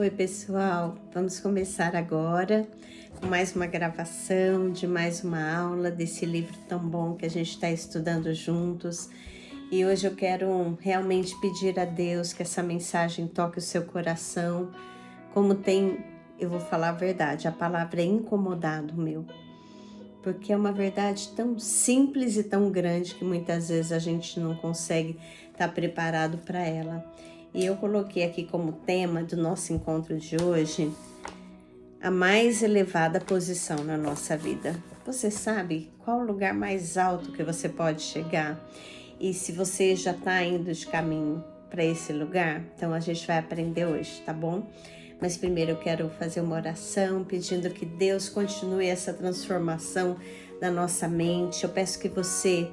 Oi, pessoal, vamos começar agora com mais uma gravação de mais uma aula desse livro tão bom que a gente está estudando juntos. E hoje eu quero realmente pedir a Deus que essa mensagem toque o seu coração, como tem, eu vou falar a verdade, a palavra é incomodado meu, porque é uma verdade tão simples e tão grande que muitas vezes a gente não consegue estar preparado para ela. E eu coloquei aqui como tema do nosso encontro de hoje, a mais elevada posição na nossa vida. Você sabe qual o lugar mais alto que você pode chegar? E se você já está indo de caminho para esse lugar, então a gente vai aprender hoje, tá bom? Mas primeiro eu quero fazer uma oração pedindo que Deus continue essa transformação na nossa mente. Eu peço que você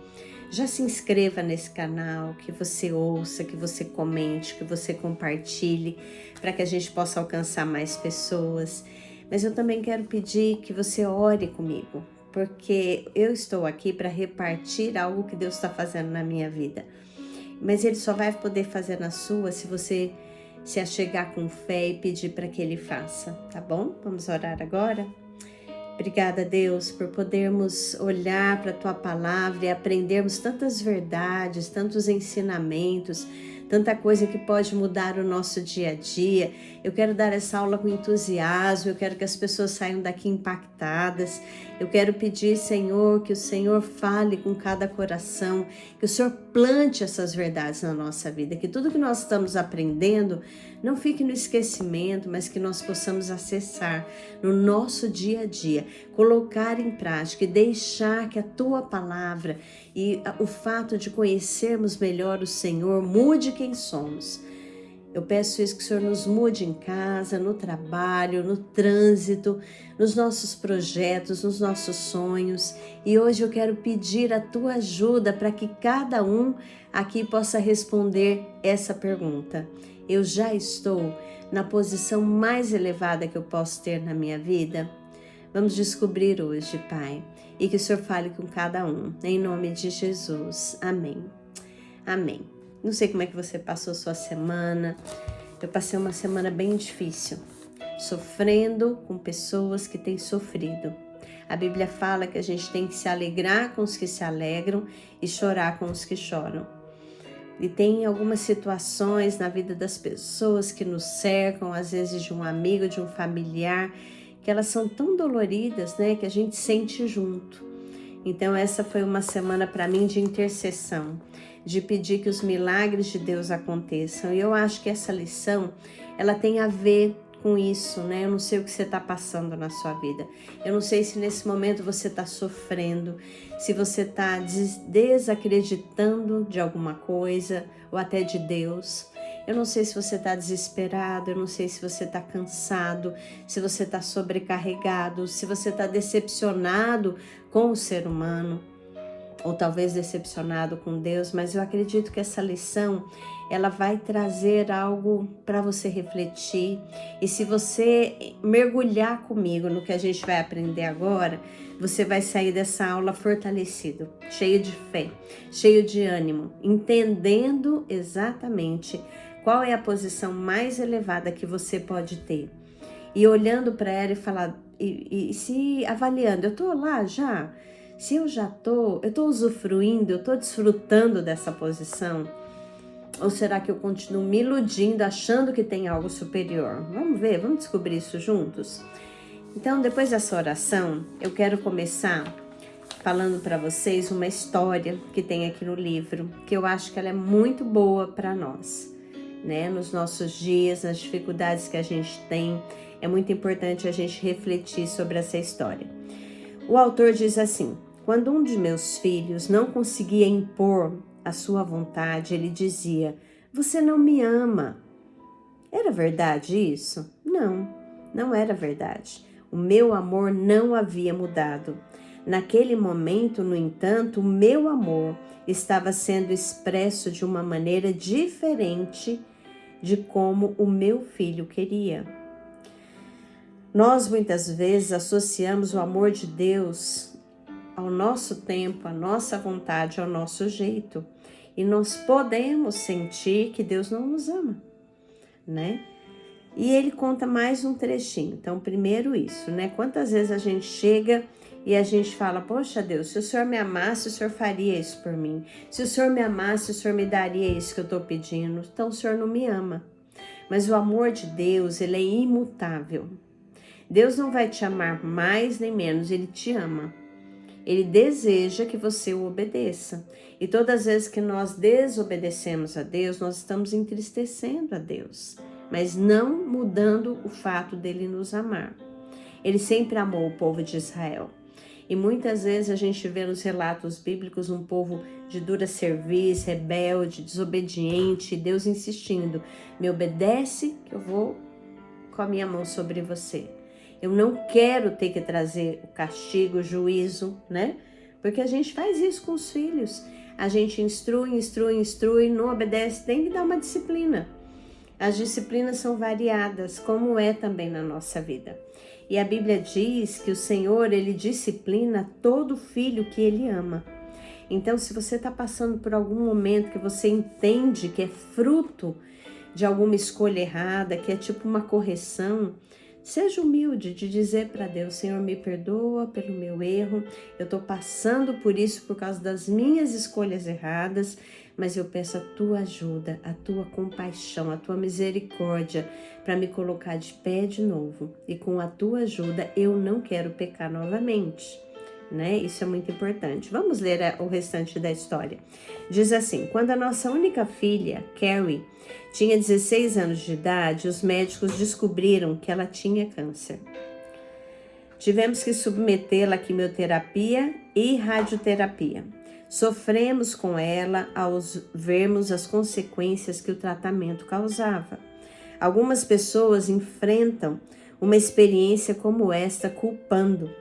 já se inscreva nesse canal, que você ouça, que você comente, que você compartilhe, para que a gente possa alcançar mais pessoas. Mas eu também quero pedir que você ore comigo, porque eu estou aqui para repartir algo que Deus está fazendo na minha vida. Mas Ele só vai poder fazer na sua se você se achegar com fé e pedir para que Ele faça, tá bom? Vamos orar agora? Obrigada, Deus, por podermos olhar para a Tua Palavra e aprendermos tantas verdades, tantos ensinamentos, tanta coisa que pode mudar o nosso dia a dia. Eu quero dar essa aula com entusiasmo, eu quero que as pessoas saiam daqui impactadas. Eu quero pedir, Senhor, que o Senhor fale com cada coração, que o Senhor plante essas verdades na nossa vida, que tudo que nós estamos aprendendo não fique no esquecimento, mas que nós possamos acessar no nosso dia a dia, colocar em prática e deixar que a Tua Palavra e o fato de conhecermos melhor o Senhor mude quem somos. Eu peço isso, que o Senhor nos mude em casa, no trabalho, no trânsito, nos nossos projetos, nos nossos sonhos. E hoje eu quero pedir a Tua ajuda para que cada um aqui possa responder essa pergunta. Eu já estou na posição mais elevada que eu posso ter na minha vida? Vamos descobrir hoje, Pai, e que o Senhor fale com cada um, em nome de Jesus. Amém. Amém. Não sei como é que você passou sua semana. Eu passei uma semana bem difícil, sofrendo com pessoas que têm sofrido. A Bíblia fala que a gente tem que se alegrar com os que se alegram e chorar com os que choram. E tem algumas situações na vida das pessoas que nos cercam, às vezes de um amigo, de um familiar, que elas são tão doloridas, né, que a gente sente junto. Então essa foi uma semana para mim de intercessão, de pedir que os milagres de Deus aconteçam. E eu acho que essa lição, ela tem a ver com isso, né? Eu não sei o que você está passando na sua vida. Eu não sei se nesse momento você está sofrendo, se você está desacreditando de alguma coisa ou até de Deus. Eu não sei se você está desesperado, eu não sei se você está cansado, se você está sobrecarregado, se você está decepcionado com o ser humano, ou talvez decepcionado com Deus, mas eu acredito que essa lição, ela vai trazer algo para você refletir. E se você mergulhar comigo no que a gente vai aprender agora, você vai sair dessa aula fortalecido, cheio de fé, cheio de ânimo, entendendo exatamente qual é a posição mais elevada que você pode ter. E olhando para ela e falar, e se avaliando, eu estou lá já? Se eu já estou, eu estou usufruindo, eu estou desfrutando dessa posição? Ou será que eu continuo me iludindo, achando que tem algo superior? Vamos ver, vamos descobrir isso juntos? Então, depois dessa oração, eu quero começar falando para vocês uma história que tem aqui no livro, que eu acho que ela é muito boa para nós, né? Nos nossos dias, nas dificuldades que a gente tem, é muito importante a gente refletir sobre essa história. O autor diz assim: quando um de meus filhos não conseguia impor a sua vontade, ele dizia: "Você não me ama." Era verdade isso? Não, não era verdade. O meu amor não havia mudado. Naquele momento, no entanto, o meu amor estava sendo expresso de uma maneira diferente de como o meu filho queria. Nós muitas vezes associamos o amor de Deus ao nosso tempo, à nossa vontade, ao nosso jeito. E nós podemos sentir que Deus não nos ama, né? E ele conta mais um trechinho. Então, primeiro isso, né? Quantas vezes a gente chega e a gente fala, poxa Deus, se o Senhor me amasse, o Senhor faria isso por mim. Se o Senhor me amasse, o Senhor me daria isso que eu estou pedindo. Então, o Senhor não me ama. Mas o amor de Deus, ele é imutável. Deus não vai te amar mais nem menos, ele te ama. Ele deseja que você o obedeça. E todas as vezes que nós desobedecemos a Deus, nós estamos entristecendo a Deus, mas não mudando o fato dele nos amar. Ele sempre amou o povo de Israel. E muitas vezes a gente vê nos relatos bíblicos um povo de dura cerviz, rebelde, desobediente, Deus insistindo, me obedece que eu vou com a minha mão sobre você. Eu não quero ter que trazer o castigo, o juízo, né? Porque a gente faz isso com os filhos. A gente instrui, não obedece, tem que dar uma disciplina. As disciplinas são variadas, como é também na nossa vida. E a Bíblia diz que o Senhor, ele disciplina todo filho que ele ama. Então, se você está passando por algum momento que você entende que é fruto de alguma escolha errada, que é tipo uma correção, seja humilde de dizer para Deus, Senhor, me perdoa pelo meu erro, eu estou passando por isso por causa das minhas escolhas erradas, mas eu peço a tua ajuda, a tua compaixão, a tua misericórdia para me colocar de pé de novo. E com a tua ajuda eu não quero pecar novamente, né? Isso é muito importante. Vamos ler o restante da história. Diz assim, quando a nossa única filha, Carrie, tinha 16 anos de idade, os médicos descobriram que ela tinha câncer. Tivemos que submetê-la à quimioterapia e radioterapia. Sofremos com ela ao vermos as consequências que o tratamento causava. Algumas pessoas enfrentam uma experiência como esta culpando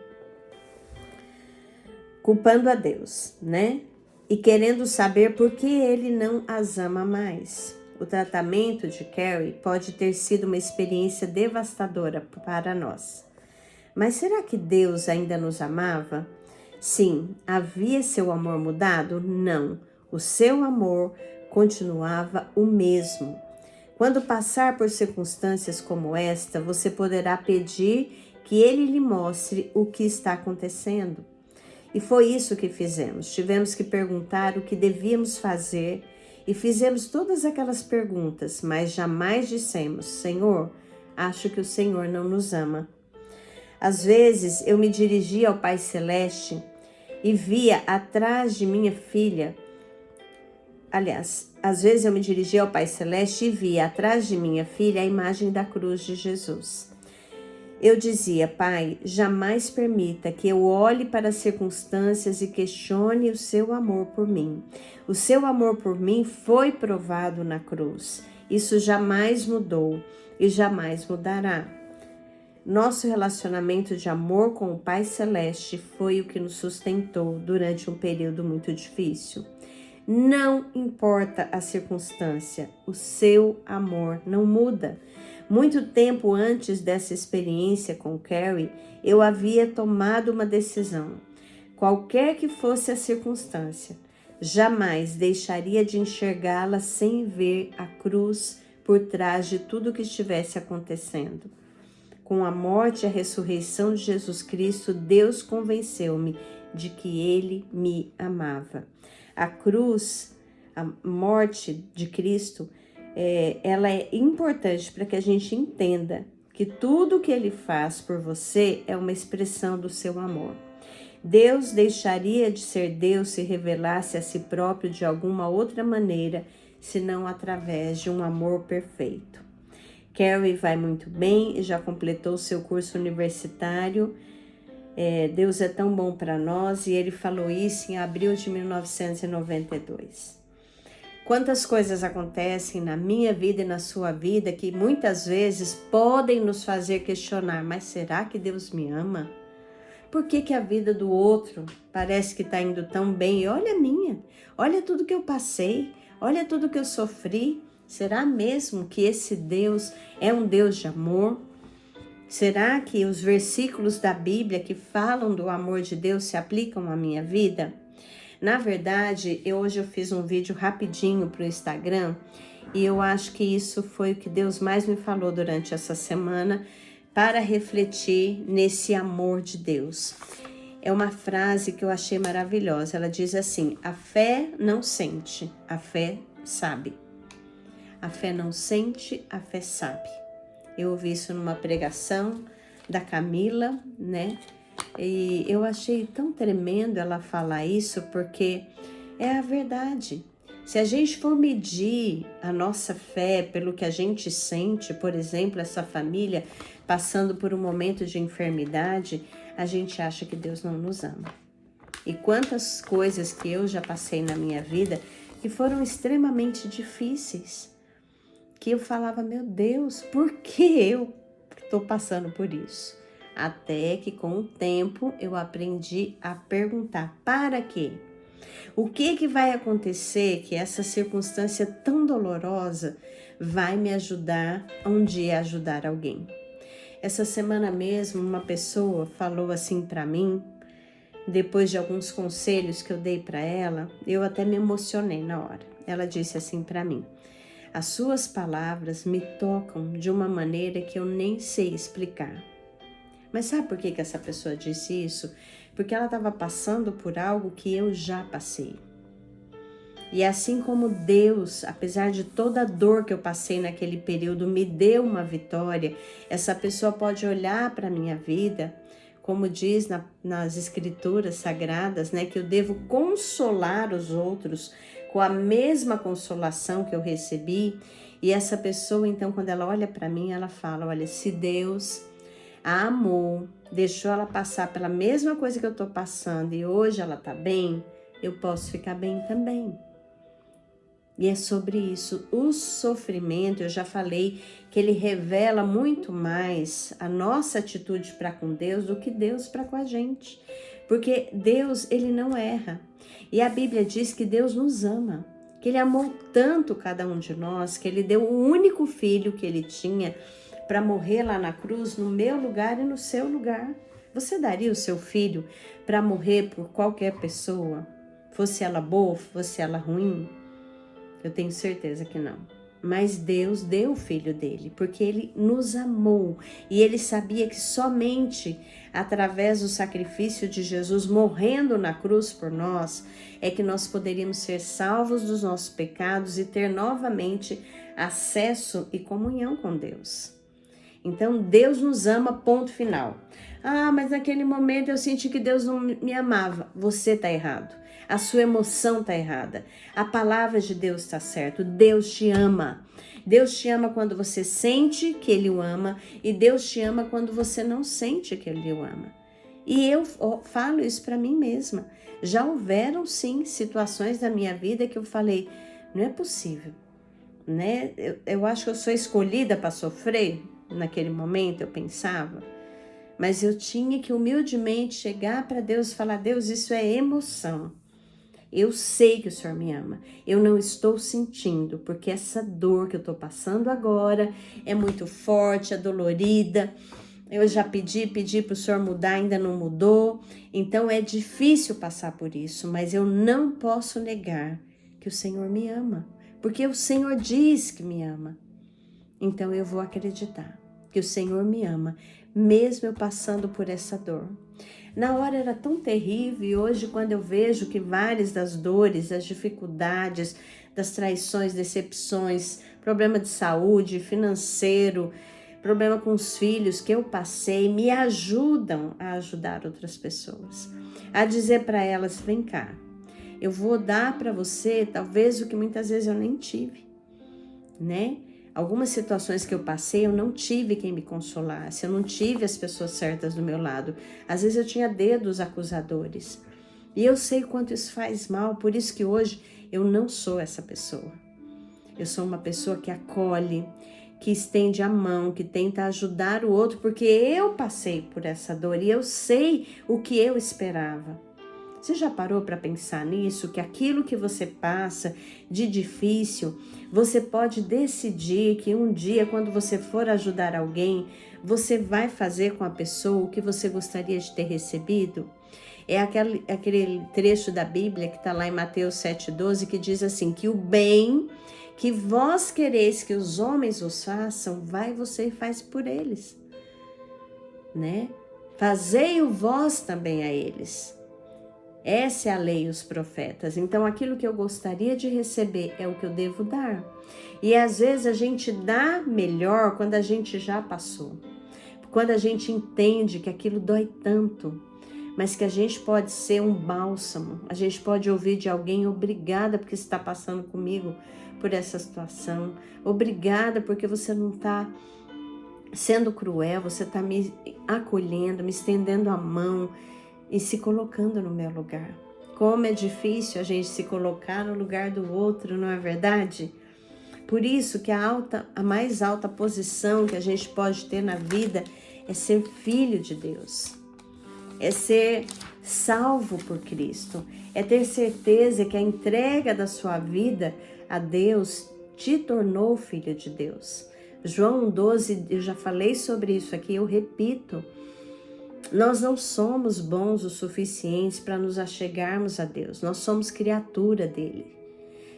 a Deus, né? E querendo saber por que ele não as ama mais. O tratamento de Carrie pode ter sido uma experiência devastadora para nós. Mas será que Deus ainda nos amava? Sim. Havia seu amor mudado? Não. O seu amor continuava o mesmo. Quando passar por circunstâncias como esta, você poderá pedir que ele lhe mostre o que está acontecendo. E foi isso que fizemos. Tivemos que perguntar o que devíamos fazer e fizemos todas aquelas perguntas, mas jamais dissemos, Senhor, acho que o Senhor não nos ama. Às vezes eu me dirigia ao Pai Celeste e via atrás de minha filha, às vezes eu me dirigia ao Pai Celeste e via atrás de minha filha a imagem da cruz de Jesus. Eu dizia, Pai, jamais permita que eu olhe para as circunstâncias e questione o seu amor por mim. O seu amor por mim foi provado na cruz. Isso jamais mudou e jamais mudará. Nosso relacionamento de amor com o Pai Celeste foi o que nos sustentou durante um período muito difícil. Não importa a circunstância, o seu amor não muda. Muito tempo antes dessa experiência com Carrie, eu havia tomado uma decisão. Qualquer que fosse a circunstância, jamais deixaria de enxergá-la sem ver a cruz por trás de tudo que estivesse acontecendo. Com a morte e a ressurreição de Jesus Cristo, Deus convenceu-me de que Ele me amava. A cruz, a morte de Cristo, ela é importante para que a gente entenda que tudo que Ele faz por você é uma expressão do seu amor. Deus deixaria de ser Deus se revelasse a si próprio de alguma outra maneira, senão através de um amor perfeito. Carrie vai muito bem e já completou seu curso universitário. Deus é tão bom para nós e ele falou isso em abril de 1992. Quantas coisas acontecem na minha vida e na sua vida que muitas vezes podem nos fazer questionar, mas será que Deus me ama? Por que a vida do outro parece que está indo tão bem? E olha a minha, olha tudo que eu passei, olha tudo que eu sofri. Será mesmo que esse Deus é um Deus de amor? Será que os versículos da Bíblia que falam do amor de Deus se aplicam à minha vida? Na verdade, hoje eu fiz um vídeo rapidinho para o Instagram E eu acho que isso foi o que Deus mais me falou durante essa semana para refletir nesse amor de Deus. É uma frase que eu achei maravilhosa. Ela diz assim: a fé não sente, a fé sabe. A fé não sente, a fé sabe. Eu ouvi isso numa pregação da Camila, né? E eu achei tão tremendo ela falar isso, porque é a verdade. Se a gente for medir a nossa fé pelo que a gente sente, por exemplo, essa família passando por um momento de enfermidade, a gente acha que Deus não nos ama. E quantas coisas que eu já passei na minha vida que foram extremamente difíceis, que eu falava, meu Deus, por que eu estou passando por isso? Até que com o tempo eu aprendi a perguntar, para quê? O que vai acontecer que essa circunstância tão dolorosa vai me ajudar um dia a ajudar alguém? Essa semana mesmo uma pessoa falou assim para mim, depois de alguns conselhos que eu dei para ela, eu até me emocionei na hora. Ela disse assim para mim: as suas palavras me tocam de uma maneira que eu nem sei explicar. Mas sabe por que essa pessoa disse isso? Porque ela estava passando por algo que eu já passei. E assim como Deus, apesar de toda a dor que eu passei naquele período, me deu uma vitória, essa pessoa pode olhar para a minha vida, como diz nas escrituras sagradas, né, que eu devo consolar os outros com a mesma consolação que eu recebi. E essa pessoa, então, quando ela olha para mim, ela fala, olha, se Deus a amou, deixou ela passar pela mesma coisa que eu estou passando e hoje ela está bem, eu posso ficar bem também. E é sobre isso. O sofrimento, eu já falei que ele revela muito mais a nossa atitude para com Deus do que Deus para com a gente. Porque Deus, ele não erra. E a Bíblia diz que Deus nos ama, que ele amou tanto cada um de nós, que ele deu o único filho que ele tinha para morrer lá na cruz, no meu lugar e no seu lugar. Você daria o seu filho para morrer por qualquer pessoa? Fosse ela boa, fosse ela ruim? Eu tenho certeza que não. Mas Deus deu o filho dele, porque ele nos amou. E ele sabia que somente através do sacrifício de Jesus morrendo na cruz por nós, é que nós poderíamos ser salvos dos nossos pecados e ter novamente acesso e comunhão com Deus. Então, Deus nos ama, ponto final. Ah, mas naquele momento eu senti que Deus não me amava. Você está errado. A sua emoção está errada. A palavra de Deus está certa. Deus te ama. Deus te ama quando você sente que Ele o ama. E Deus te ama quando você não sente que Ele o ama. E eu falo isso para mim mesma. Já houveram, sim, situações da minha vida que eu falei, não é possível, né? Eu acho que eu sou escolhida para sofrer. Naquele momento eu pensava, mas eu tinha que humildemente chegar para Deus e falar, Deus, isso é emoção. Eu sei que o Senhor me ama. Eu não estou sentindo, porque essa dor que eu estou passando agora é muito forte, é dolorida. Eu já pedi para o Senhor mudar, ainda não mudou. Então é difícil passar por isso, mas eu não posso negar que o Senhor me ama, porque o Senhor diz que me ama. Então eu vou acreditar que o Senhor me ama, mesmo eu passando por essa dor. Na hora era tão terrível e hoje quando eu vejo que várias das dores, das dificuldades, das traições, decepções, problema de saúde, financeiro, problema com os filhos que eu passei, me ajudam a ajudar outras pessoas. A dizer para elas, vem cá, eu vou dar para você talvez o que muitas vezes eu nem tive, né? Algumas situações que eu passei, eu não tive quem me consolasse, eu não tive as pessoas certas do meu lado. Às vezes eu tinha dedos acusadores. E eu sei quanto isso faz mal, por isso que hoje eu não sou essa pessoa. Eu sou uma pessoa que acolhe, que estende a mão, que tenta ajudar o outro, porque eu passei por essa dor e eu sei o que eu esperava. Você já parou para pensar nisso? Que aquilo que você passa de difícil, você pode decidir que um dia, quando você for ajudar alguém, você vai fazer com a pessoa o que você gostaria de ter recebido? É aquele trecho da Bíblia que está lá em Mateus 7,12, que diz assim, que o bem que vós quereis que os homens os façam, vai você e faz por eles, né? Fazei-o vós também a eles. Essa é a lei e os profetas. Então, aquilo que eu gostaria de receber é o que eu devo dar. E às vezes a gente dá melhor quando a gente já passou. Quando a gente entende que aquilo dói tanto, mas que a gente pode ser um bálsamo. A gente pode ouvir de alguém: obrigada porque você está passando comigo por essa situação. Obrigada porque você não está sendo cruel, você está me acolhendo, me estendendo a mão e se colocando no meu lugar. Como é difícil a gente se colocar no lugar do outro, não é verdade? Por isso que a mais alta posição que a gente pode ter na vida é ser filho de Deus, é ser salvo por Cristo, é ter certeza que a entrega da sua vida a Deus te tornou filho de Deus. João 12, eu já falei sobre isso aqui, eu repito. Nós não somos bons o suficiente para nos achegarmos a Deus. Nós somos criatura dele.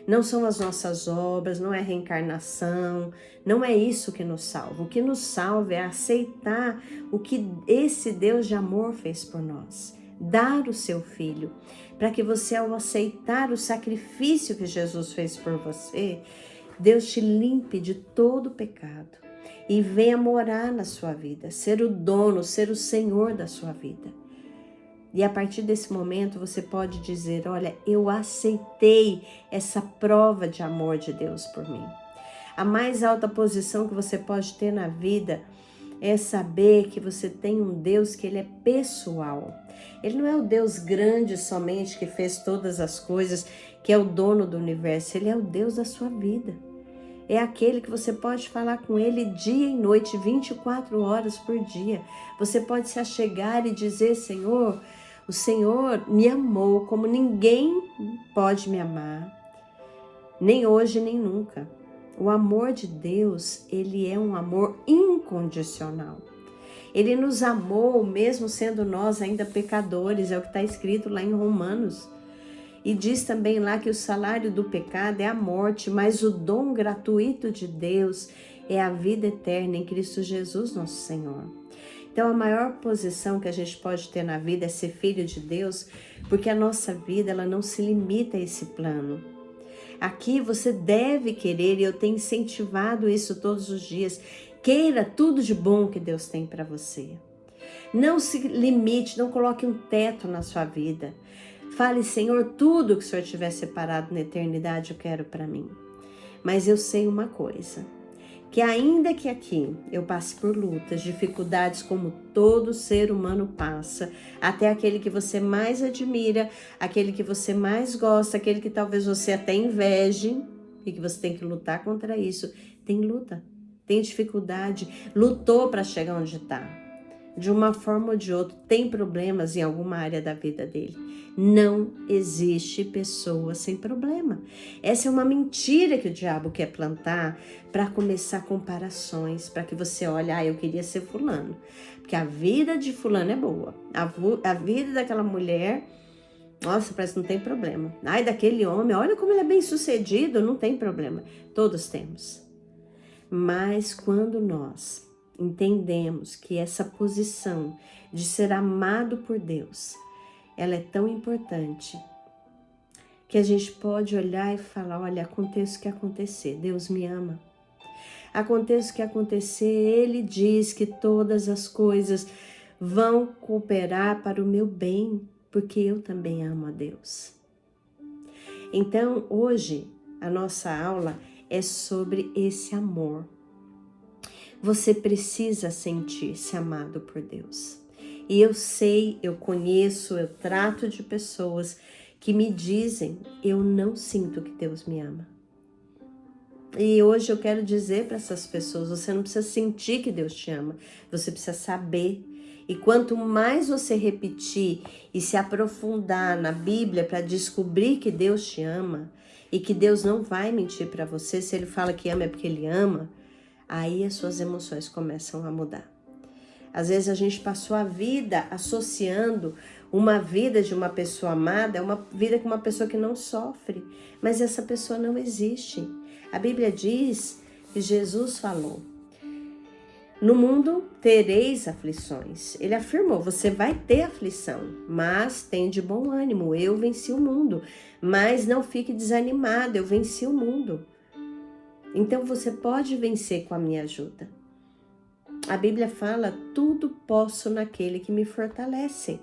Não são as nossas obras, não é reencarnação, não é isso que nos salva. O que nos salva é aceitar o que esse Deus de amor fez por nós. Dar o seu Filho, para que você, ao aceitar o sacrifício que Jesus fez por você, Deus te limpe de todo pecado e venha morar na sua vida, ser o dono, ser o Senhor da sua vida. E a partir desse momento você pode dizer: olha, eu aceitei essa prova de amor de Deus por mim. A mais alta posição que você pode ter na vida é saber que você tem um Deus que ele é pessoal. Ele não é o Deus grande somente que fez todas as coisas, que é o dono do universo. Ele é o Deus da sua vida. É aquele que você pode falar com ele dia e noite, 24 horas por dia. Você pode se achegar e dizer: Senhor, o Senhor me amou como ninguém pode me amar, nem hoje nem nunca. O amor de Deus, ele é um amor incondicional. Ele nos amou mesmo sendo nós ainda pecadores, é o que está escrito lá em Romanos. E diz também lá que o salário do pecado é a morte, mas o dom gratuito de Deus é a vida eterna em Cristo Jesus, nosso Senhor. Então, a maior posição que a gente pode ter na vida é ser filho de Deus, porque a nossa vida ela não se limita a esse plano. Aqui você deve querer, e eu tenho incentivado isso todos os dias, queira tudo de bom que Deus tem para você. Não se limite, não coloque um teto na sua vida. Fale: Senhor, tudo que o Senhor tiver separado na eternidade eu quero para mim. Mas eu sei uma coisa, que ainda que aqui eu passe por lutas, dificuldades como todo ser humano passa, até aquele que você mais admira, aquele que você mais gosta, aquele que talvez você até inveje e que você tem que lutar contra isso, tem luta, tem dificuldade, lutou para chegar onde está. De uma forma ou de outra, tem problemas em alguma área da vida dele. Não existe pessoa sem problema. Essa é uma mentira que o diabo quer plantar para começar comparações, para que você olhe: eu queria ser fulano, porque a vida de fulano é boa. A vida daquela mulher, nossa, parece que não tem problema. Daquele homem, olha como ele é bem sucedido, não tem problema. Todos temos. Mas quando nós entendemos que essa posição de ser amado por Deus, ela é tão importante, que a gente pode olhar e falar: olha, aconteça o que acontecer, Deus me ama. Aconteça o que acontecer, Ele diz que todas as coisas vão cooperar para o meu bem, porque eu também amo a Deus. Então, hoje, a nossa aula é sobre esse amor. Você precisa sentir-se amado por Deus. E eu sei, eu conheço, eu trato de pessoas que me dizem: eu não sinto que Deus me ama. E hoje eu quero dizer para essas pessoas: você não precisa sentir que Deus te ama, você precisa saber. E quanto mais você repetir e se aprofundar na Bíblia para descobrir que Deus te ama e que Deus não vai mentir para você, se Ele fala que ama é porque Ele ama, aí as suas emoções começam a mudar. Às vezes a gente passou a vida associando uma vida de uma pessoa amada a uma vida com uma pessoa que não sofre, mas essa pessoa não existe. A Bíblia diz que Jesus falou: no mundo tereis aflições. Ele afirmou, você vai ter aflição, mas tem de bom ânimo, eu venci o mundo. Mas não fique desanimado, eu venci o mundo. Então você pode vencer com a minha ajuda. A Bíblia fala, tudo posso naquele que me fortalece.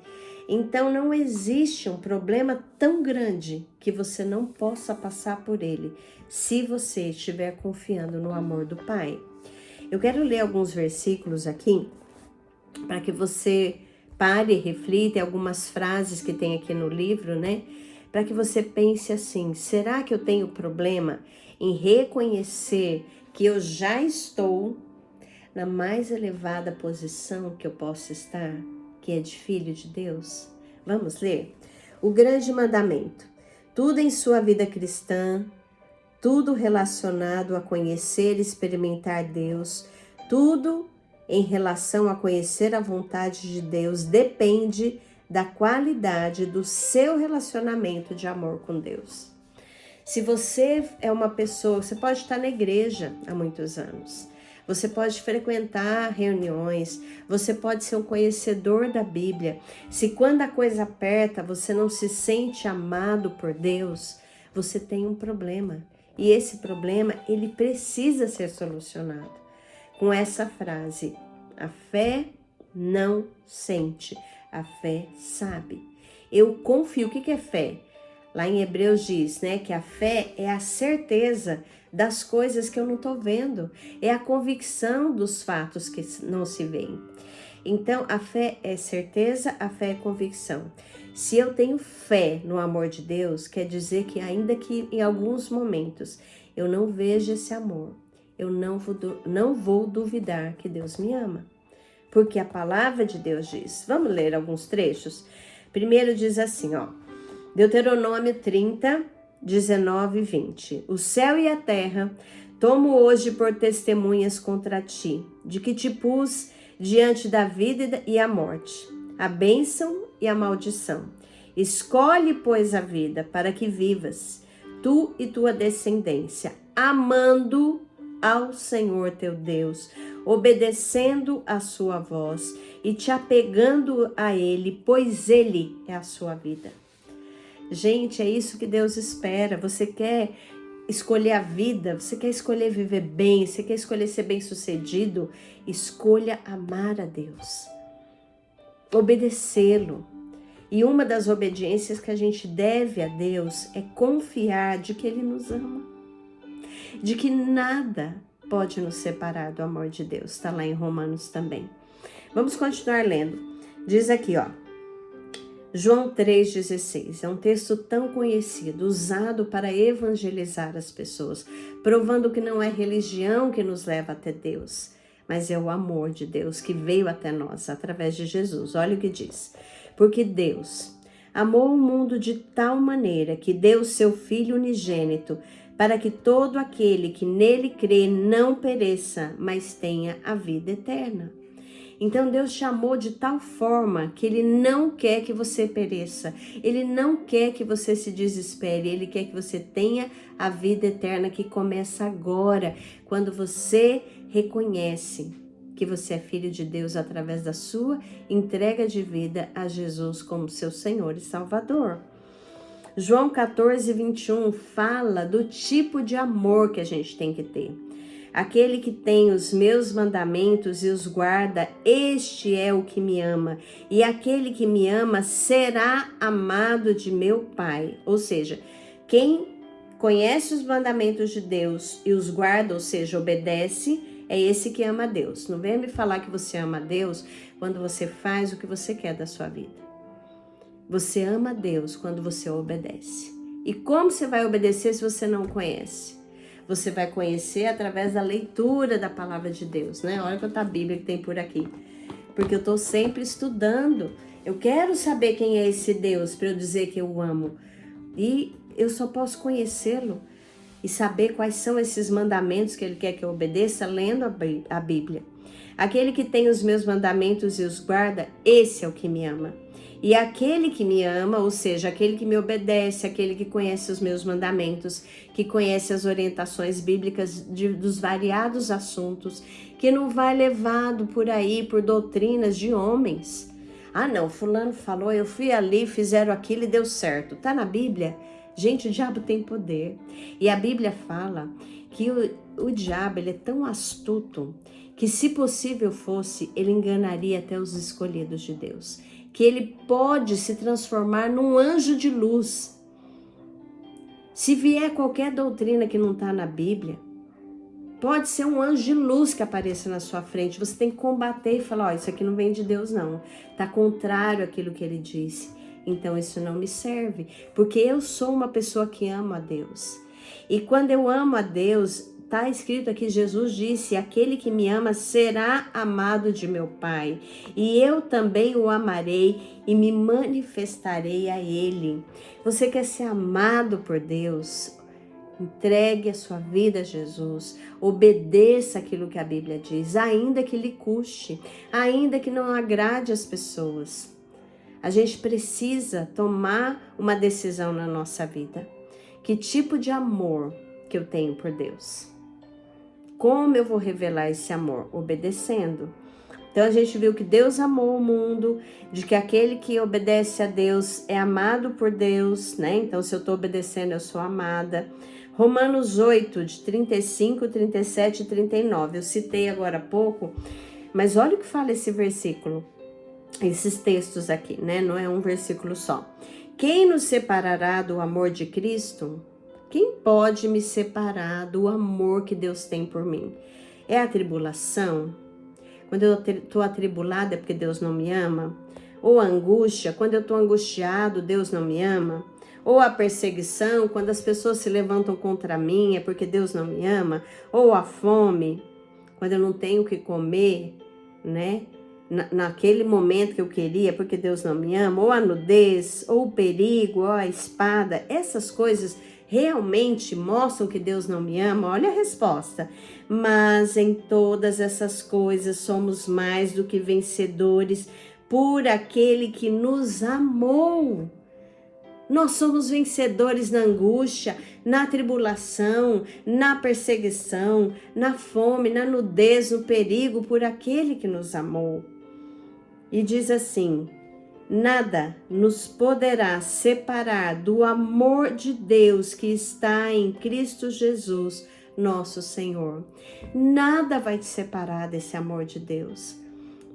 Então não existe um problema tão grande que você não possa passar por ele, se você estiver confiando no amor do Pai. Eu quero ler alguns versículos aqui, para que você pare e reflita, algumas frases que tem aqui no livro, né? Para que você pense assim, será que eu tenho problema em reconhecer que eu já estou na mais elevada posição que eu posso estar, que é de filho de Deus? Vamos ler? O grande mandamento. Tudo em sua vida cristã, tudo relacionado a conhecer e experimentar Deus, tudo em relação a conhecer a vontade de Deus, depende da qualidade do seu relacionamento de amor com Deus. Se você é uma pessoa, você pode estar na igreja há muitos anos, você pode frequentar reuniões, você pode ser um conhecedor da Bíblia. Se quando a coisa aperta, você não se sente amado por Deus, você tem um problema. E esse problema, ele precisa ser solucionado com essa frase: a fé não sente, a fé sabe. Eu confio. O que é fé? Lá em Hebreus diz, né, que a fé é a certeza das coisas que eu não estou vendo, é a convicção dos fatos que não se veem. Então, a fé é certeza, a fé é convicção. Se eu tenho fé no amor de Deus, quer dizer que ainda que em alguns momentos eu não veja esse amor, eu não vou duvidar que Deus me ama. Porque a palavra de Deus diz. Vamos ler alguns trechos? Primeiro diz assim, ó. Deuteronômio 30, 19 e 20. O céu e a terra tomo hoje por testemunhas contra ti, de que te pus diante da vida e a morte, a bênção e a maldição. Escolhe, pois, a vida para que vivas, tu e tua descendência, amando ao Senhor teu Deus, obedecendo a sua voz e te apegando a Ele, pois Ele é a sua vida. Gente, é isso que Deus espera. Você quer escolher a vida, você quer escolher viver bem, você quer escolher ser bem-sucedido, escolha amar a Deus, obedecê-lo. E uma das obediências que a gente deve a Deus é confiar de que Ele nos ama, de que nada pode nos separar do amor de Deus. Está lá em Romanos também. Vamos continuar lendo. Diz aqui, ó. João 3,16, é um texto tão conhecido, usado para evangelizar as pessoas, provando que não é religião que nos leva até Deus, mas é o amor de Deus que veio até nós através de Jesus. Olha o que diz. Porque Deus amou o mundo de tal maneira que deu seu Filho unigênito, para que todo aquele que nele crê não pereça, mas tenha a vida eterna. Então Deus te amou de tal forma que Ele não quer que você pereça, Ele não quer que você se desespere, Ele quer que você tenha a vida eterna que começa agora, quando você reconhece que você é filho de Deus através da sua entrega de vida a Jesus como seu Senhor e Salvador. João 14, 21 fala do tipo de amor que a gente tem que ter. Aquele que tem os meus mandamentos e os guarda, este é o que me ama. E aquele que me ama será amado de meu Pai. Ou seja, quem conhece os mandamentos de Deus e os guarda, ou seja, obedece, é esse que ama a Deus. Não venha me falar que você ama a Deus quando você faz o que você quer da sua vida. Você ama a Deus quando você obedece. E como você vai obedecer se você não conhece? Você vai conhecer através da leitura da palavra de Deus, né? Olha quanta Bíblia que tem por aqui. Porque eu estou sempre estudando. Eu quero saber quem é esse Deus para eu dizer que eu o amo. E eu só posso conhecê-lo e saber quais são esses mandamentos que Ele quer que eu obedeça lendo a Bíblia. Aquele que tem os meus mandamentos e os guarda, esse é o que me ama. E aquele que me ama, ou seja, aquele que me obedece, aquele que conhece os meus mandamentos, que conhece as orientações bíblicas dos variados assuntos, que não vai levado por aí por doutrinas de homens. Ah não, fulano falou, eu fui ali, fizeram aquilo e deu certo. Tá na Bíblia? Gente, o diabo tem poder. E a Bíblia fala que o diabo ele é tão astuto que, se possível fosse, ele enganaria até os escolhidos de Deus. Que ele pode se transformar num anjo de luz. Se vier qualquer doutrina que não está na Bíblia, pode ser um anjo de luz que apareça na sua frente. Você tem que combater e falar, isso aqui não vem de Deus não. Está contrário àquilo que ele disse. Então isso não me serve. Porque eu sou uma pessoa que ama a Deus. E quando eu amo a Deus, está escrito aqui, Jesus disse, aquele que me ama será amado de meu Pai, e eu também o amarei e me manifestarei a ele. Você quer ser amado por Deus? Entregue a sua vida a Jesus, obedeça aquilo que a Bíblia diz, ainda que lhe custe, ainda que não agrade as pessoas. A gente precisa tomar uma decisão na nossa vida. Que tipo de amor que eu tenho por Deus? Como eu vou revelar esse amor? Obedecendo. Então a gente viu que Deus amou o mundo, de que aquele que obedece a Deus é amado por Deus, né? Então se eu estou obedecendo, eu sou amada. Romanos 8, de 35, 37 e 39. Eu citei agora há pouco, mas olha o que fala esse versículo, esses textos aqui, né? Não é um versículo só. Quem nos separará do amor de Cristo? Quem pode me separar do amor que Deus tem por mim? É a tribulação? Quando eu estou atribulada é porque Deus não me ama? Ou a angústia? Quando eu estou angustiado, Deus não me ama? Ou a perseguição? Quando as pessoas se levantam contra mim é porque Deus não me ama? Ou a fome? Quando eu não tenho o que comer, né? Naquele momento que eu queria, porque Deus não me ama, ou a nudez, ou o perigo, ou a espada, essas coisas realmente mostram que Deus não me ama? Olha a resposta. Mas em todas essas coisas somos mais do que vencedores por aquele que nos amou. Nós somos vencedores na angústia, na tribulação, na perseguição, na fome, na nudez, no perigo, por aquele que nos amou. E diz assim, nada nos poderá separar do amor de Deus que está em Cristo Jesus, nosso Senhor. Nada vai te separar desse amor de Deus.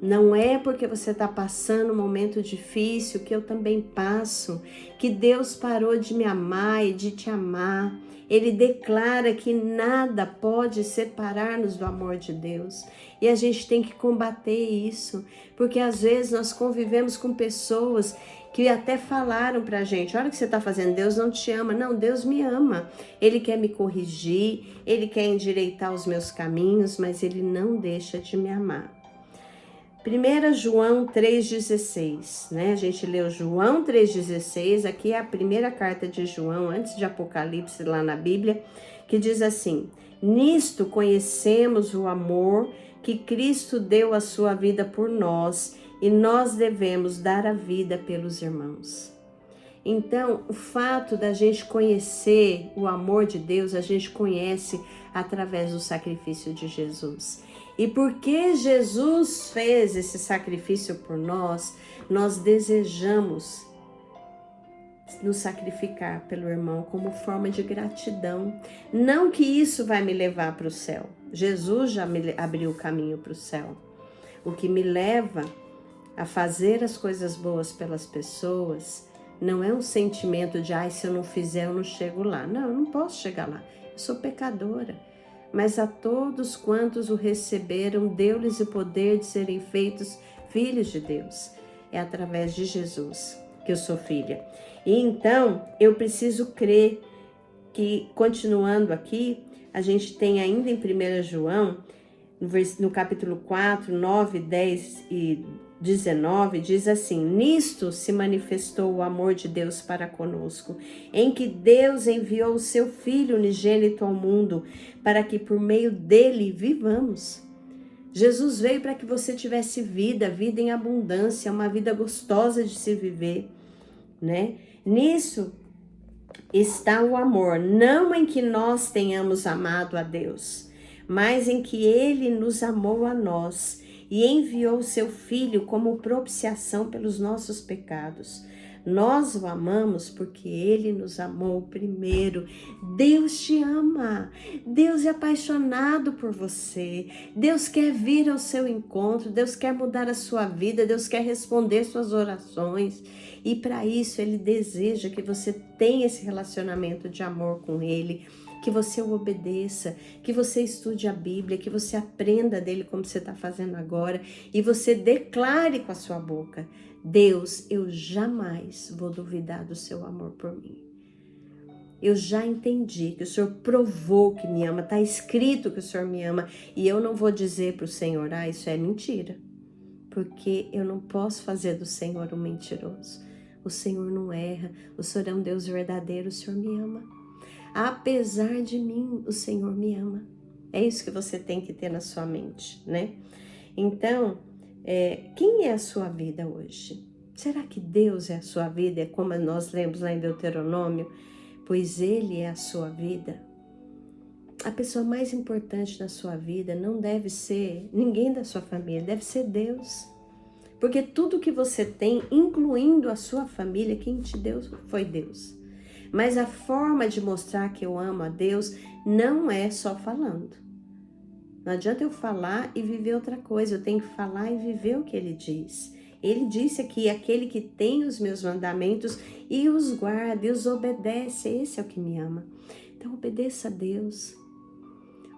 Não é porque você está passando um momento difícil, que eu também passo, que Deus parou de me amar e de te amar. Ele declara que nada pode separar-nos do amor de Deus. E a gente tem que combater isso, porque às vezes nós convivemos com pessoas que até falaram pra gente, olha o que você está fazendo, Deus não te ama. Não, Deus me ama. Ele quer me corrigir, Ele quer endireitar os meus caminhos, mas Ele não deixa de me amar. 1 João 3,16, né? A gente leu João 3,16, aqui é a primeira carta de João, antes de Apocalipse lá na Bíblia, que diz assim, nisto conhecemos o amor que Cristo deu a sua vida por nós e nós devemos dar a vida pelos irmãos. Então, o fato da gente conhecer o amor de Deus, a gente conhece através do sacrifício de Jesus. E porque Jesus fez esse sacrifício por nós, nós desejamos nos sacrificar pelo irmão como forma de gratidão. Não que isso vai me levar para o céu. Jesus já me abriu o caminho para o céu. O que me leva a fazer as coisas boas pelas pessoas não é um sentimento de, se eu não fizer, eu não chego lá. Não, eu não posso chegar lá. Eu sou pecadora. Mas a todos quantos o receberam, deu-lhes o poder de serem feitos filhos de Deus. É através de Jesus que eu sou filha. E então, eu preciso crer que, continuando aqui, a gente tem ainda em 1 João, no capítulo 4, 9, 10 e 19, diz assim, nisto se manifestou o amor de Deus para conosco, em que Deus enviou o seu Filho unigênito ao mundo, para que por meio dele vivamos. Jesus veio para que você tivesse vida, vida em abundância, uma vida gostosa de se viver, né? Nisso está o amor, não em que nós tenhamos amado a Deus, mas em que Ele nos amou a nós e enviou o seu Filho como propiciação pelos nossos pecados. Nós o amamos porque Ele nos amou primeiro. Deus te ama. Deus é apaixonado por você. Deus quer vir ao seu encontro. Deus quer mudar a sua vida. Deus quer responder suas orações. E para isso Ele deseja que você tenha esse relacionamento de amor com Ele, que você o obedeça, que você estude a Bíblia, que você aprenda dele como você está fazendo agora e você declare com a sua boca: Deus, eu jamais vou duvidar do seu amor por mim. Eu já entendi que o Senhor provou que me ama, está escrito que o Senhor me ama e eu não vou dizer para o Senhor: isso é mentira, porque eu não posso fazer do Senhor um mentiroso. O Senhor não erra, o Senhor é um Deus verdadeiro, o Senhor me ama. Apesar de mim, o Senhor me ama. É isso que você tem que ter na sua mente, né? Então, quem é a sua vida hoje? Será que Deus é a sua vida? É como nós lemos lá em Deuteronômio, pois Ele é a sua vida. A pessoa mais importante na sua vida não deve ser ninguém da sua família, deve ser Deus. Porque tudo que você tem, incluindo a sua família, quem te deu foi Deus. Mas a forma de mostrar que eu amo a Deus não é só falando. Não adianta eu falar e viver outra coisa, eu tenho que falar e viver o que Ele diz. Ele disse aqui: aquele que tem os meus mandamentos e os guarda e os obedece, esse é o que me ama. Então obedeça a Deus.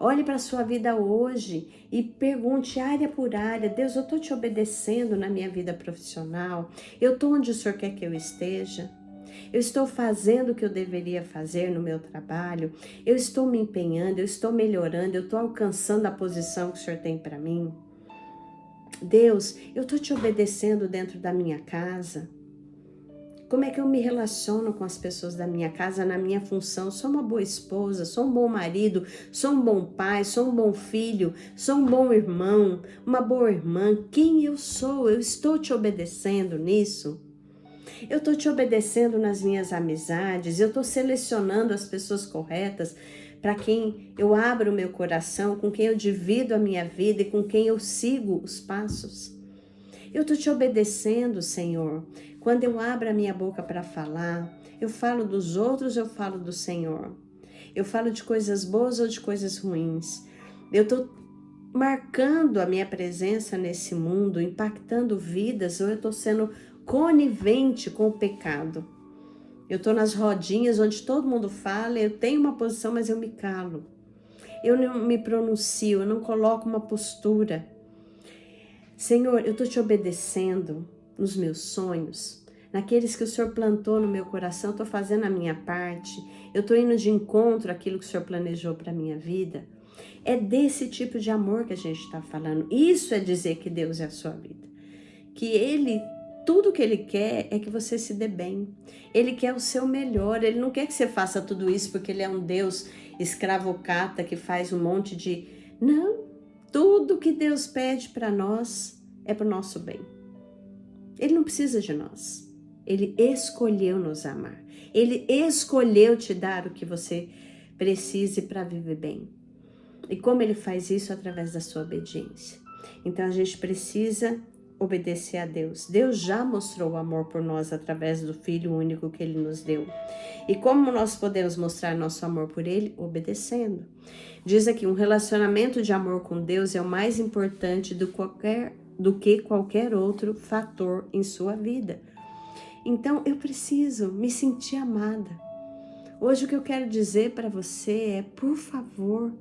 Olhe para a sua vida hoje e pergunte área por área: Deus, eu estou te obedecendo na minha vida profissional? Eu estou onde o Senhor quer que eu esteja? Eu estou fazendo o que eu deveria fazer no meu trabalho? Eu estou me empenhando, eu estou melhorando, eu estou alcançando a posição que o Senhor tem para mim? Deus, eu estou te obedecendo dentro da minha casa? Como é que eu me relaciono com as pessoas da minha casa, na minha função? Sou uma boa esposa, sou um bom marido, sou um bom pai, sou um bom filho, sou um bom irmão, uma boa irmã. Quem eu sou? Eu estou te obedecendo nisso? Eu estou te obedecendo nas minhas amizades, eu estou selecionando as pessoas corretas para quem eu abro o meu coração, com quem eu divido a minha vida e com quem eu sigo os passos. Eu estou te obedecendo, Senhor. Quando eu abro a minha boca para falar, eu falo dos outros, eu falo do Senhor. Eu falo de coisas boas ou de coisas ruins. Eu estou marcando a minha presença nesse mundo, impactando vidas, ou eu estou sendo conivente com o pecado. Eu estou nas rodinhas onde todo mundo fala, eu tenho uma posição, mas eu me calo. Eu não me pronuncio, eu não coloco uma postura. Senhor, eu estou te obedecendo nos meus sonhos, naqueles que o Senhor plantou no meu coração, estou fazendo a minha parte, eu estou indo de encontro àquilo que o Senhor planejou para a minha vida. É desse tipo de amor que a gente está falando. Isso é dizer que Deus é a sua vida. Que Ele, tudo que Ele quer é que você se dê bem. Ele quer o seu melhor, Ele não quer que você faça tudo isso porque Ele é um Deus escravocrata que faz um monte de... Não, tudo que Deus pede para nós é para o nosso bem. Ele não precisa de nós. Ele escolheu nos amar. Ele escolheu te dar o que você precise para viver bem. E como Ele faz isso? Através da sua obediência. Então a gente precisa obedecer a Deus. Deus já mostrou o amor por nós através do Filho único que Ele nos deu. E como nós podemos mostrar nosso amor por Ele? Obedecendo. Diz aqui, um relacionamento de amor com Deus é o mais importante do que qualquer outro fator em sua vida. Então eu preciso me sentir amada. Hoje o que eu quero dizer para você é, por favor,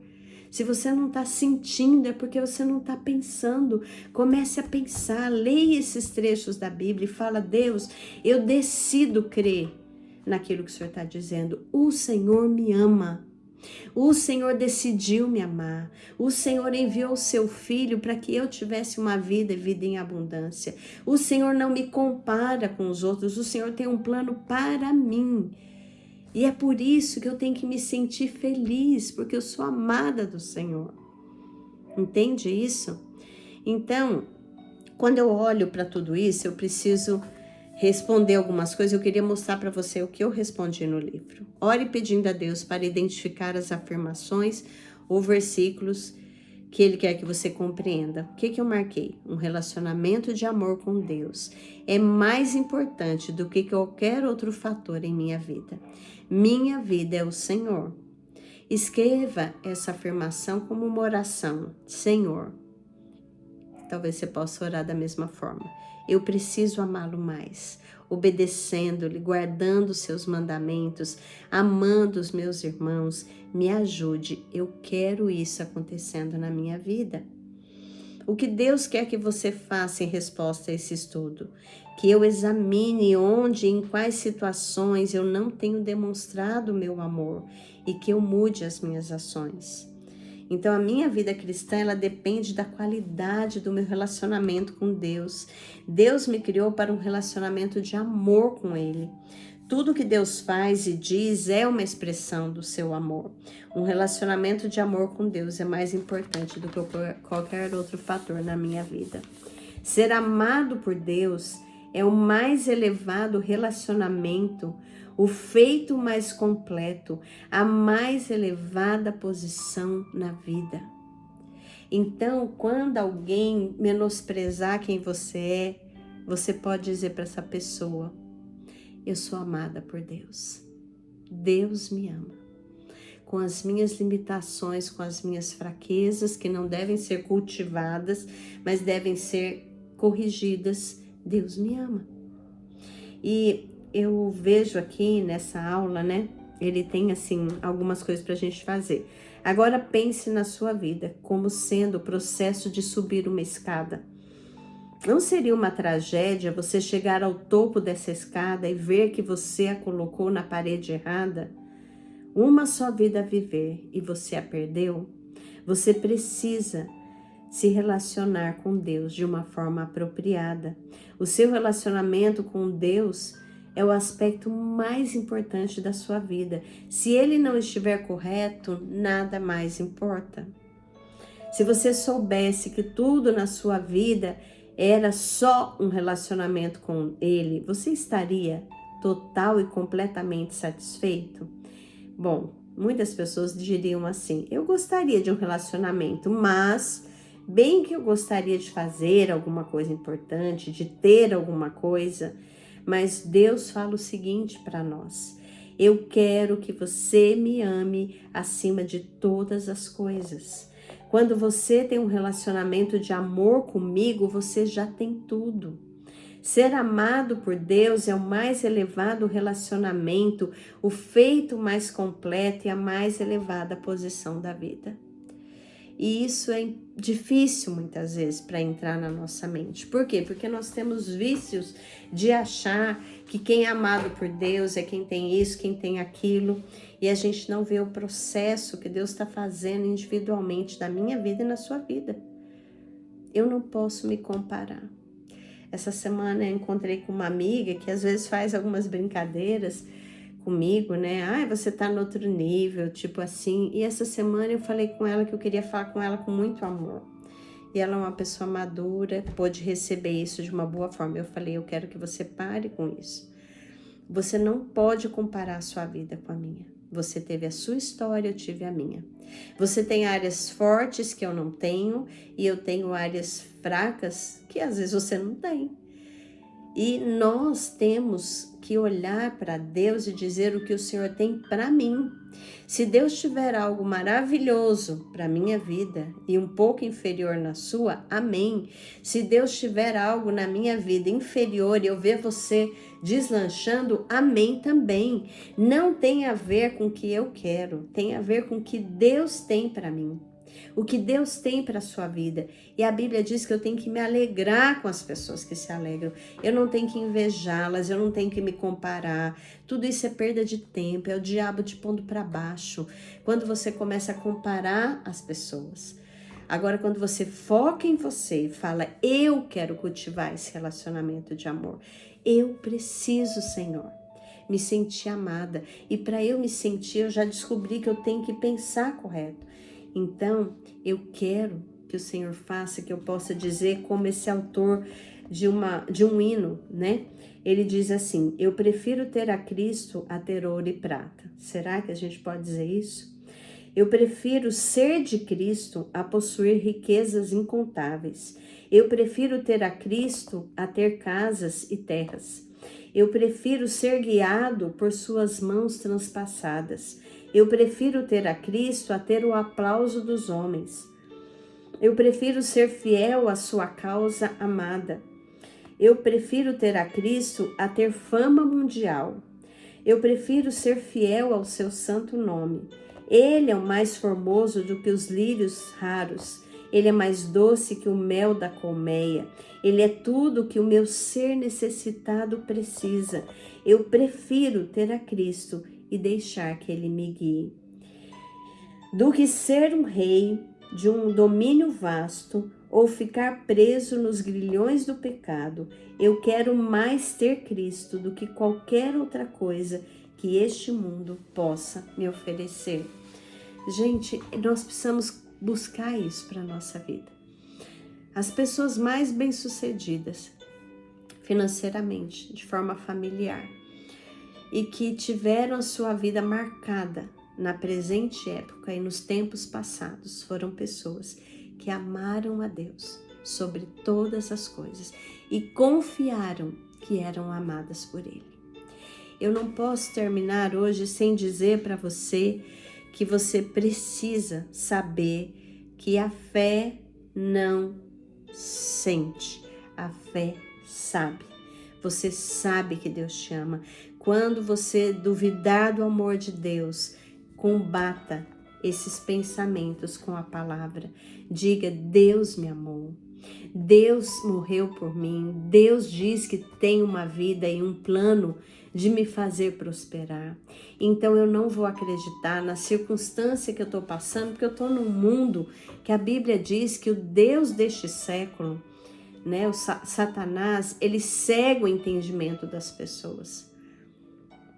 se você não está sentindo, é porque você não está pensando. Comece a pensar, leia esses trechos da Bíblia e fala: Deus, eu decido crer naquilo que o Senhor está dizendo. O Senhor me ama. O Senhor decidiu me amar. O Senhor enviou o seu Filho para que eu tivesse uma vida e vida em abundância. O Senhor não me compara com os outros. O Senhor tem um plano para mim. E é por isso que eu tenho que me sentir feliz, porque eu sou amada do Senhor. Entende isso? Então, quando eu olho para tudo isso, eu preciso responder algumas coisas. Eu queria mostrar para você o que eu respondi no livro. Ore pedindo a Deus para identificar as afirmações ou versículos que Ele quer que você compreenda. O que eu marquei? Um relacionamento de amor com Deus é mais importante do que qualquer outro fator em minha vida. Minha vida é o Senhor. Escreva essa afirmação como uma oração. Senhor, talvez você possa orar da mesma forma. Eu preciso amá-lo mais, obedecendo-lhe, guardando os seus mandamentos, amando os meus irmãos. Me ajude, eu quero isso acontecendo na minha vida. O que Deus quer que você faça em resposta a esse estudo? Que eu examine onde e em quais situações eu não tenho demonstrado o meu amor e que eu mude as minhas ações. Então, a minha vida cristã, ela depende da qualidade do meu relacionamento com Deus. Deus me criou para um relacionamento de amor com Ele. Tudo que Deus faz e diz é uma expressão do seu amor. Um relacionamento de amor com Deus é mais importante do que qualquer outro fator na minha vida. Ser amado por Deus é o mais elevado relacionamento, o feito mais completo, a mais elevada posição na vida. Então, quando alguém menosprezar quem você é, você pode dizer para essa pessoa: eu sou amada por Deus. Deus me ama. Com as minhas limitações, com as minhas fraquezas, que não devem ser cultivadas, mas devem ser corrigidas, Deus me ama. E eu vejo aqui nessa aula, né? Ele tem, assim, algumas coisas para a gente fazer. Agora pense na sua vida como sendo o processo de subir uma escada. Não seria uma tragédia você chegar ao topo dessa escada e ver que você a colocou na parede errada? Uma só vida a viver e você a perdeu? Você precisa se relacionar com Deus de uma forma apropriada. O seu relacionamento com Deus é o aspecto mais importante da sua vida. Se ele não estiver correto, nada mais importa. Se você soubesse que tudo na sua vida era só um relacionamento com ele, você estaria total e completamente satisfeito? Bom, muitas pessoas diriam assim: eu gostaria de um relacionamento, mas bem que eu gostaria de fazer alguma coisa importante, de ter alguma coisa, mas Deus fala o seguinte para nós: eu quero que você me ame acima de todas as coisas. Quando você tem um relacionamento de amor comigo, você já tem tudo. Ser amado por Deus é o mais elevado relacionamento, o feito mais completo e a mais elevada posição da vida. E isso é difícil muitas vezes para entrar na nossa mente. Por quê? Porque nós temos vícios de achar que quem é amado por Deus é quem tem isso, quem tem aquilo, e a gente não vê o processo que Deus está fazendo individualmente na minha vida e na sua vida. Eu não posso me comparar. Essa semana eu encontrei com uma amiga que às vezes faz algumas brincadeiras comigo, né? Ai, você tá no outro nível, tipo assim. E essa semana eu falei com ela que eu queria falar com ela com muito amor. E ela é uma pessoa madura, pôde receber isso de uma boa forma. Eu falei: eu quero que você pare com isso. Você não pode comparar a sua vida com a minha. Você teve a sua história, eu tive a minha. Você tem áreas fortes que eu não tenho e eu tenho áreas fracas que às vezes você não tem. E nós temos que olhar para Deus e dizer o que o Senhor tem para mim. Se Deus tiver algo maravilhoso para minha vida e um pouco inferior na sua, amém. Se Deus tiver algo na minha vida inferior e eu ver você deslanchando, amém também. Não tem a ver com o que eu quero, tem a ver com o que Deus tem para mim. O que Deus tem para a sua vida. E a Bíblia diz que eu tenho que me alegrar com as pessoas que se alegram. Eu não tenho que invejá-las, eu não tenho que me comparar. Tudo isso é perda de tempo, é o diabo te pondo para baixo. Quando você começa a comparar as pessoas. Agora, quando você foca em você e fala: eu quero cultivar esse relacionamento de amor. Eu preciso, Senhor, me sentir amada. E para eu me sentir, eu já descobri que eu tenho que pensar correto. Então, eu quero que o Senhor faça, que eu possa dizer como esse autor de um hino, né? Ele diz assim: eu prefiro ter a Cristo a ter ouro e prata. Será que a gente pode dizer isso? Eu prefiro ser de Cristo a possuir riquezas incontáveis. Eu prefiro ter a Cristo a ter casas e terras. Eu prefiro ser guiado por suas mãos transpassadas. Eu prefiro ter a Cristo a ter o aplauso dos homens. Eu prefiro ser fiel à sua causa amada. Eu prefiro ter a Cristo a ter fama mundial. Eu prefiro ser fiel ao seu santo nome. Ele é o mais formoso do que os lírios raros. Ele é mais doce que o mel da colmeia. Ele é tudo que o meu ser necessitado precisa. Eu prefiro ter a Cristo e deixar que Ele me guie. Do que ser um rei de um domínio vasto ou ficar preso nos grilhões do pecado, eu quero mais ter Cristo do que qualquer outra coisa que este mundo possa me oferecer. Gente, nós precisamos buscar isso para a nossa vida. As pessoas mais bem-sucedidas financeiramente, de forma familiar, e que tiveram a sua vida marcada na presente época e nos tempos passados, foram pessoas que amaram a Deus sobre todas as coisas e confiaram que eram amadas por Ele. Eu não posso terminar hoje sem dizer para você que você precisa saber que a fé não sente, a fé sabe. Você sabe que Deus te ama. Quando você duvidar do amor de Deus, combata esses pensamentos com a palavra. Diga: Deus me amou. Deus morreu por mim. Deus diz que tem uma vida e um plano de me fazer prosperar. Então eu não vou acreditar na circunstância que eu estou passando, porque eu estou num mundo que a Bíblia diz que o Deus deste século, né, o Satanás, ele cega o entendimento das pessoas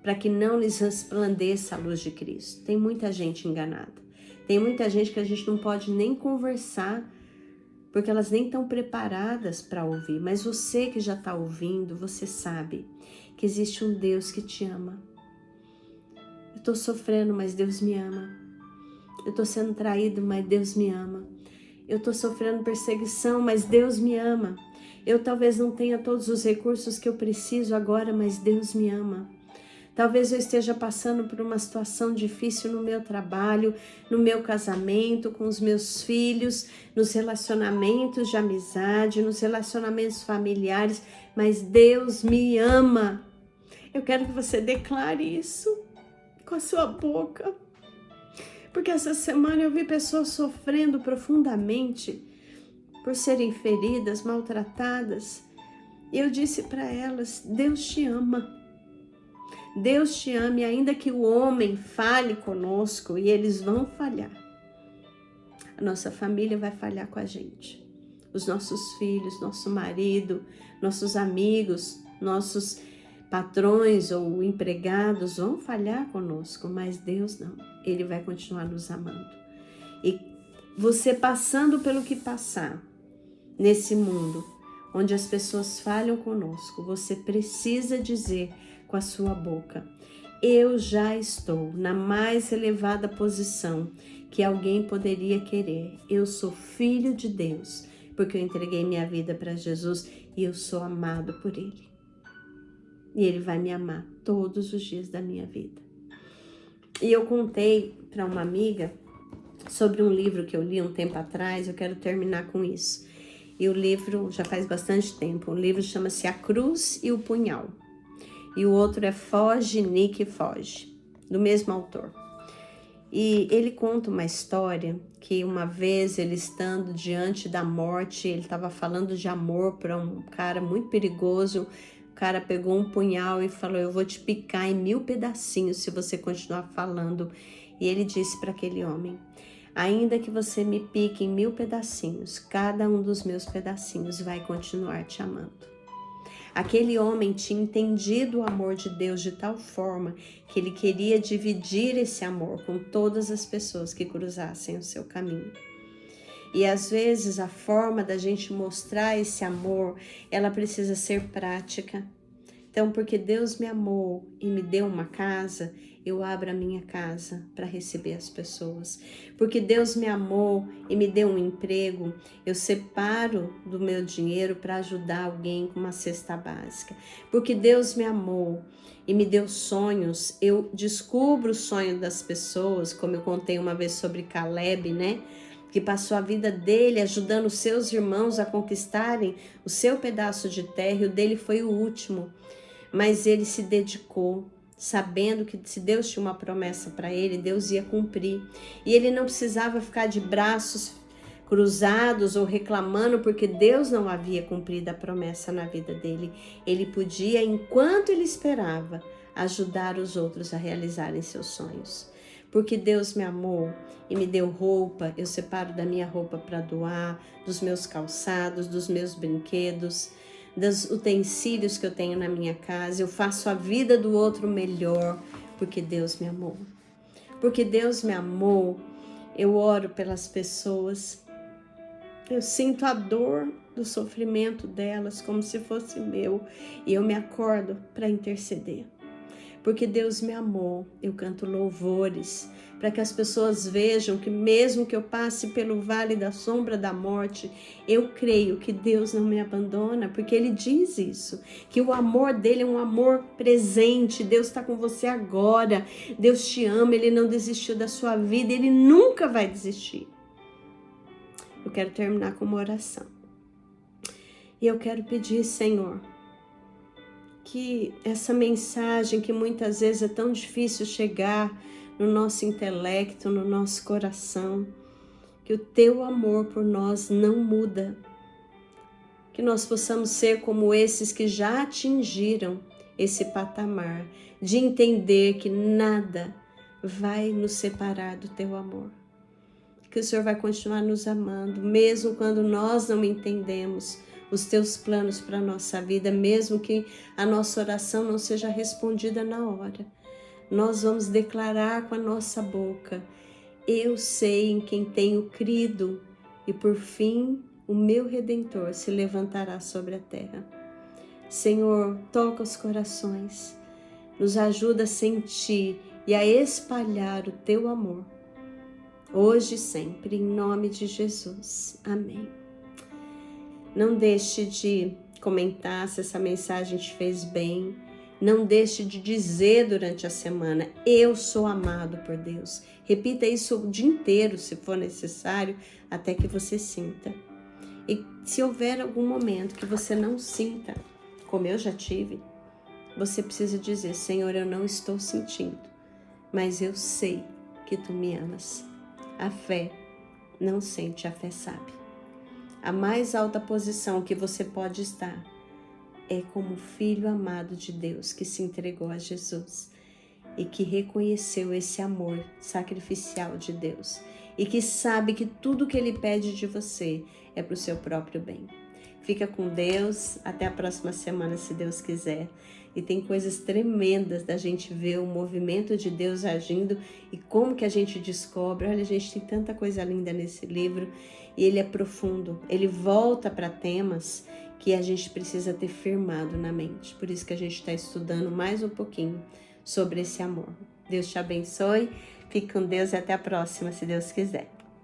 para que não lhes resplandeça a luz de Cristo. Tem muita gente enganada. Tem muita gente que a gente não pode nem conversar, porque elas nem estão preparadas para ouvir. Mas você que já está ouvindo, você sabe que existe um Deus que te ama. Eu estou sofrendo, mas Deus me ama. Eu estou sendo traído, mas Deus me ama. Eu estou sofrendo perseguição, mas Deus me ama. Eu talvez não tenha todos os recursos que eu preciso agora, mas Deus me ama. Talvez eu esteja passando por uma situação difícil no meu trabalho, no meu casamento, com os meus filhos, nos relacionamentos de amizade, nos relacionamentos familiares, mas Deus me ama. Eu quero que você declare isso com a sua boca, porque essa semana eu vi pessoas sofrendo profundamente por serem feridas, maltratadas, e eu disse para elas: Deus te ama. Deus te ama, e ainda que o homem fale conosco, e eles vão falhar, a nossa família vai falhar com a gente. Os nossos filhos, nosso marido, nossos amigos, nossos patrões ou empregados vão falhar conosco, mas Deus não. Ele vai continuar nos amando. E você passando pelo que passar nesse mundo, onde as pessoas falham conosco, você precisa dizer com a sua boca: eu já estou na mais elevada posição que alguém poderia querer. Eu sou filho de Deus, porque eu entreguei minha vida para Jesus e eu sou amado por Ele. E Ele vai me amar todos os dias da minha vida. E eu contei para uma amiga sobre um livro que eu li um tempo atrás, eu quero terminar com isso. E o livro já faz bastante tempo. O livro chama-se A Cruz e o Punhal. E o outro é Foge, Nick, Foge, do mesmo autor. E ele conta uma história que uma vez ele estando diante da morte, ele estava falando de amor para um cara muito perigoso. O cara pegou um punhal e falou: eu vou te picar em 1000 pedacinhos se você continuar falando. E ele disse para aquele homem: ainda que você me pique em 1000 pedacinhos, cada um dos meus pedacinhos vai continuar te amando. Aquele homem tinha entendido o amor de Deus de tal forma que ele queria dividir esse amor com todas as pessoas que cruzassem o seu caminho. E às vezes a forma da gente mostrar esse amor, ela precisa ser prática. Então, porque Deus me amou e me deu uma casa, eu abro a minha casa para receber as pessoas. Porque Deus me amou e me deu um emprego, eu separo do meu dinheiro para ajudar alguém com uma cesta básica. Porque Deus me amou e me deu sonhos, eu descubro o sonho das pessoas, como eu contei uma vez sobre Caleb, né? Que passou a vida dele ajudando os seus irmãos a conquistarem o seu pedaço de terra, e o dele foi o último. Mas ele se dedicou, sabendo que se Deus tinha uma promessa para ele, Deus ia cumprir. E ele não precisava ficar de braços cruzados ou reclamando porque Deus não havia cumprido a promessa na vida dele. Ele podia, enquanto ele esperava, ajudar os outros a realizarem seus sonhos. Porque Deus me amou e me deu roupa, eu separo da minha roupa para doar, dos meus calçados, dos meus brinquedos, dos utensílios que eu tenho na minha casa. Eu faço a vida do outro melhor, porque Deus me amou. Porque Deus me amou, eu oro pelas pessoas. Eu sinto a dor do sofrimento delas como se fosse meu, e eu me acordo para interceder. Porque Deus me amou, eu canto louvores, para que as pessoas vejam que mesmo que eu passe pelo vale da sombra da morte, eu creio que Deus não me abandona, porque Ele diz isso, que o amor dele é um amor presente. Deus está com você agora, Deus te ama, Ele não desistiu da sua vida, Ele nunca vai desistir. Eu quero terminar com uma oração. E eu quero pedir, Senhor, que essa mensagem que muitas vezes é tão difícil chegar no nosso intelecto, no nosso coração, que o teu amor por nós não muda, que nós possamos ser como esses que já atingiram esse patamar de entender que nada vai nos separar do teu amor, que o Senhor vai continuar nos amando, mesmo quando nós não entendemos os teus planos para a nossa vida, mesmo que a nossa oração não seja respondida na hora. Nós vamos declarar com a nossa boca: eu sei em quem tenho crido, e por fim o meu Redentor se levantará sobre a terra. Senhor, toca os corações, nos ajuda a sentir e a espalhar o teu amor, hoje e sempre, em nome de Jesus. Amém. Não deixe de comentar se essa mensagem te fez bem. Não deixe de dizer durante a semana: eu sou amado por Deus. Repita isso o dia inteiro, se for necessário, até que você sinta. E se houver algum momento que você não sinta, como eu já tive, você precisa dizer: Senhor, eu não estou sentindo, mas eu sei que Tu me amas. A fé não sente, a fé sabe. A mais alta posição que você pode estar é como filho amado de Deus que se entregou a Jesus e que reconheceu esse amor sacrificial de Deus e que sabe que tudo que Ele pede de você é para o seu próprio bem. Fica com Deus, até a próxima semana, se Deus quiser. E tem coisas tremendas da gente ver o movimento de Deus agindo e como que a gente descobre. Olha, a gente tem tanta coisa linda nesse livro e ele é profundo. Ele volta para temas que a gente precisa ter firmado na mente. Por isso que a gente está estudando mais um pouquinho sobre esse amor. Deus te abençoe, fique com Deus e até a próxima, se Deus quiser.